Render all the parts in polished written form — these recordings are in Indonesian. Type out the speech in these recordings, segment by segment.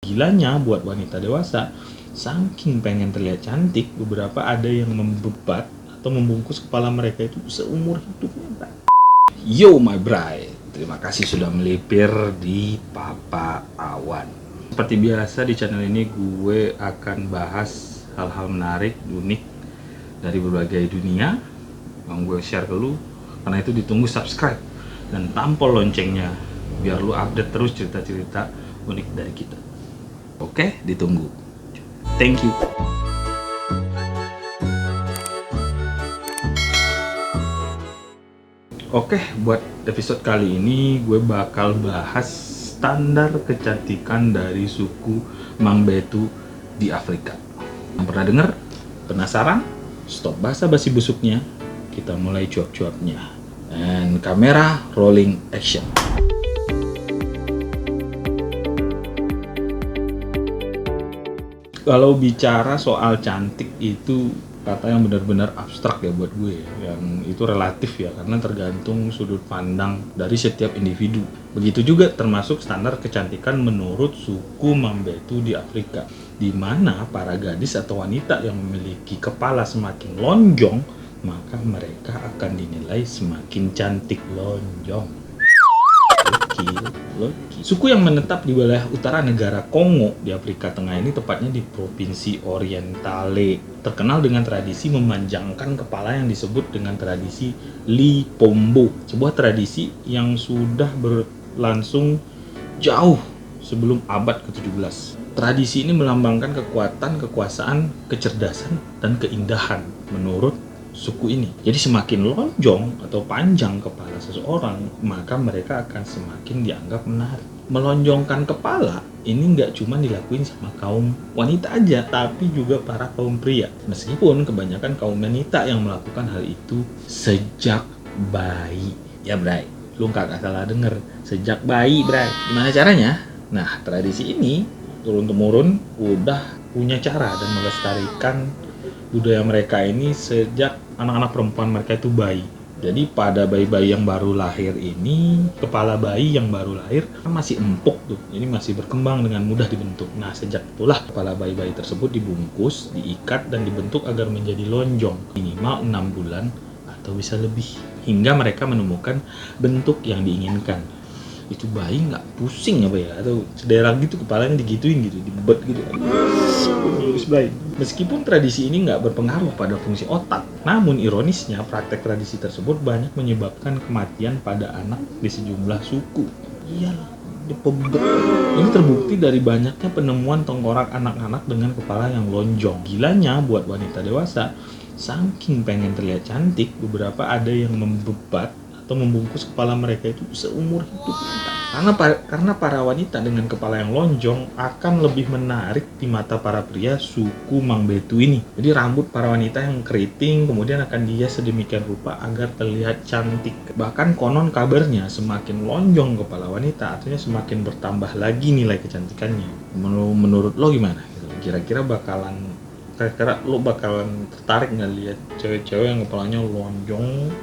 Gilanya buat wanita dewasa, saking pengen terlihat cantik, beberapa ada yang membebat atau membungkus kepala mereka itu seumur hidupnya. Yo my bride, terima kasih sudah melipir di Papa Awan. Seperti biasa di channel ini gue akan bahas hal-hal menarik, unik dari berbagai dunia yang gue share ke lu. Karena itu ditunggu subscribe dan tampol loncengnya biar lu update terus cerita-cerita unik dari kita. Oke, ditunggu. Thank you. Oke, buat episode kali ini gue bakal bahas standar kecantikan dari suku Mangbetu di Afrika. Yang pernah dengar? Penasaran? Stop basa-basi busuknya, kita mulai cuap-cuapnya. And kamera rolling action. Kalau bicara soal cantik itu kata yang benar-benar abstrak ya buat gue, yang itu relatif ya, karena tergantung sudut pandang dari setiap individu. Begitu juga termasuk standar kecantikan menurut suku Mangbetu di Afrika, di mana para gadis atau wanita yang memiliki kepala semakin lonjong, maka mereka akan dinilai semakin cantik. Lonjong. Suku yang menetap di wilayah utara negara Kongo di Afrika Tengah ini, tepatnya di Provinsi Orientale, terkenal dengan tradisi memanjangkan kepala yang disebut dengan tradisi Lipombo, sebuah tradisi yang sudah berlangsung jauh sebelum abad ke-17. Tradisi ini melambangkan kekuatan, kekuasaan, kecerdasan, dan keindahan menurut suku ini. Jadi semakin lonjong atau panjang kepala seseorang, maka mereka akan semakin dianggap menarik. Melonjongkan kepala ini nggak cuma dilakuin sama kaum wanita aja, tapi juga para kaum pria. Meskipun kebanyakan kaum wanita yang melakukan hal itu sejak bayi. Ya Bray, lu nggak salah denger, sejak bayi Bray. Gimana caranya? Nah, tradisi ini turun-temurun udah punya cara dan melestarikan budaya mereka ini sejak anak-anak perempuan mereka itu bayi. Jadi pada bayi-bayi yang baru lahir ini, kepala bayi yang baru lahir kan masih empuk tuh, jadi masih berkembang dengan mudah dibentuk. Nah, sejak itulah kepala bayi-bayi tersebut dibungkus, diikat, dan dibentuk agar menjadi lonjong minimal 6 bulan atau bisa lebih, hingga mereka menemukan bentuk yang diinginkan. Itu bayi nggak pusing apa ya, atau cedera gitu, kepalanya digituin gitu, dibet gitu. Meskipun tradisi ini nggak berpengaruh pada fungsi otak, namun ironisnya praktek tradisi tersebut banyak menyebabkan kematian pada anak di sejumlah suku. Iyalah, dipebet. Ini terbukti dari banyaknya penemuan tengkorak anak-anak dengan kepala yang lonjong. Gilanya buat wanita dewasa, saking pengen terlihat cantik, beberapa ada yang membebat atau membungkus kepala mereka itu seumur hidupnya. Karena para wanita dengan kepala yang lonjong akan lebih menarik di mata para pria suku Mangbetu ini. Jadi rambut para wanita yang keriting kemudian akan dihias sedemikian rupa agar terlihat cantik. Bahkan konon kabarnya semakin lonjong kepala wanita, artinya semakin bertambah lagi nilai kecantikannya. Menurut lo gimana? Kira-kira lo bakalan tertarik nggak lihat cewek-cewek yang kepalanya lonjong?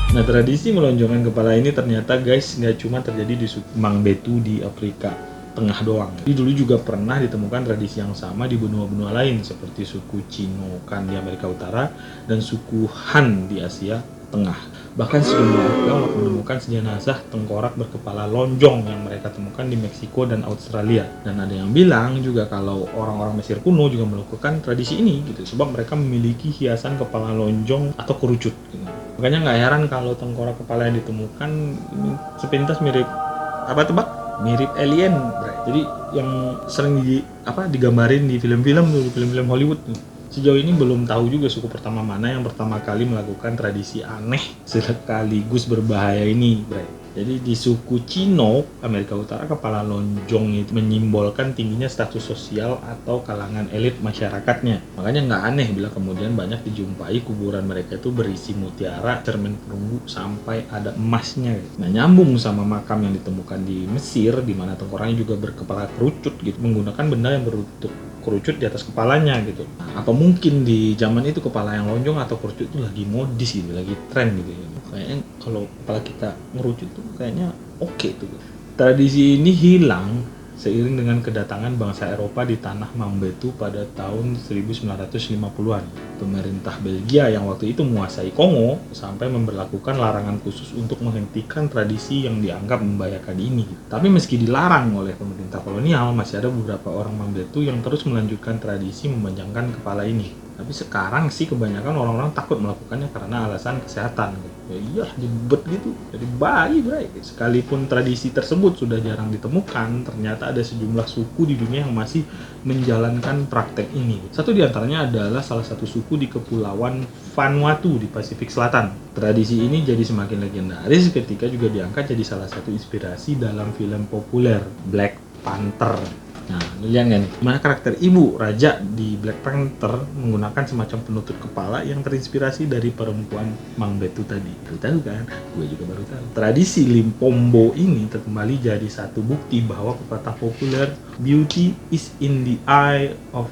Nah, tradisi melonjongkan kepala ini ternyata guys nggak cuma terjadi di suku Mangbetu di Afrika Tengah doang. Jadi dulu juga pernah ditemukan tradisi yang sama di benua-benua lain seperti suku Cinokan di Amerika Utara dan suku Han di Asia Tengah. Bahkan sejumlah arkeolog menemukan jenazah tengkorak berkepala lonjong yang mereka temukan di Meksiko dan Australia. Dan ada yang bilang juga kalau orang-orang Mesir kuno juga melakukan tradisi ini gitu, sebab mereka memiliki hiasan kepala lonjong atau kerucut gitu. Makanya nggak heran kalau tengkorak kepala yang ditemukan ini sepintas mirip mirip alien, bro. Jadi yang sering digambarin di film-film Hollywood. Sejauh ini belum tahu juga suku pertama mana yang pertama kali melakukan tradisi aneh sekaligus berbahaya ini, bro. Jadi di suku Cino, Amerika Utara, kepala lonjong itu menyimbolkan tingginya status sosial atau kalangan elit masyarakatnya. Makanya nggak aneh bila kemudian banyak dijumpai kuburan mereka itu berisi mutiara, cermin perunggu, sampai ada emasnya. Nah, nyambung sama makam yang ditemukan di Mesir, di mana tengkoraknya juga berkepala kerucut gitu, menggunakan benda yang berbentuk kerucut di atas kepalanya gitu. Nah, apa mungkin di zaman itu kepala yang lonjong atau kerucut itu lagi modis gitu, lagi tren gitu ya. Kayaknya kalau kepala kita ngerucut tuh kayaknya oke tuh. Tradisi ini hilang seiring dengan kedatangan bangsa Eropa di tanah Mambetu pada tahun 1950-an. Pemerintah Belgia yang waktu itu menguasai Kongo sampai memberlakukan larangan khusus untuk menghentikan tradisi yang dianggap membahayakan ini. Tapi meski dilarang oleh pemerintah kolonial, masih ada beberapa orang Mambetu yang terus melanjutkan tradisi memanjangkan kepala ini. Tapi sekarang sih kebanyakan orang-orang takut melakukannya karena alasan kesehatan. Ya iyalah, jebet gitu. Jadi bayi, bray. Sekalipun tradisi tersebut sudah jarang ditemukan, ternyata ada sejumlah suku di dunia yang masih menjalankan praktek ini. Satu di antaranya adalah salah satu suku di Kepulauan Vanuatu di Pasifik Selatan. Tradisi ini jadi semakin legendaris ketika juga diangkat jadi salah satu inspirasi dalam film populer Black Panther. Nah, lu lihat nggak nih? Gimana karakter ibu raja di Black Panther menggunakan semacam penutup kepala yang terinspirasi dari perempuan Mangbetu tadi. Lu tahu kan? Gue juga baru tahu. Tradisi Limpopo ini kembali jadi satu bukti bahwa pepatah populer "Beauty is in the eye of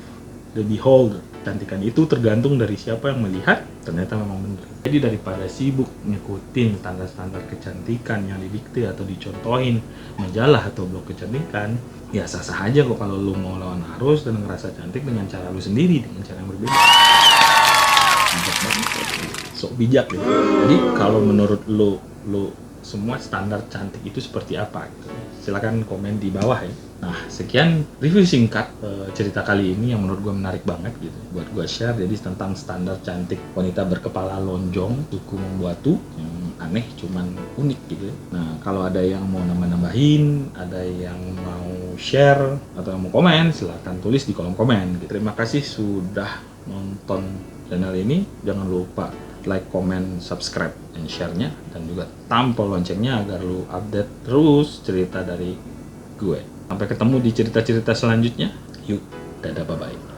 the beholder." Kecantikan itu tergantung dari siapa yang melihat, ternyata memang benar. Jadi daripada sibuk ngikutin standar-standar kecantikan yang didikte atau dicontohin majalah atau blog kecantikan, ya sah-sah aja kok kalau lu mau lawan arus dan ngerasa cantik dengan cara lu sendiri, dengan cara yang berbeda. Bijak banget, sok bijak gitu. Jadi kalau menurut lu semua standar cantik itu seperti apa gitu? Silakan komen di bawah ya. Nah, sekian review singkat cerita kali ini yang menurut gue menarik banget gitu buat gue share. Jadi tentang standar cantik wanita berkepala lonjong suku Mambetu yang aneh cuman unik gitu. Nah, kalau ada yang mau nambahin, ada yang mau share atau yang mau komen, silahkan tulis di kolom komen gitu. Terima kasih sudah nonton channel ini. Jangan lupa like, comment, subscribe, dan share-nya, dan juga tampil loncengnya agar lu update terus cerita dari gue. Sampai ketemu di cerita-cerita selanjutnya. Yuk, dadah, bye-bye.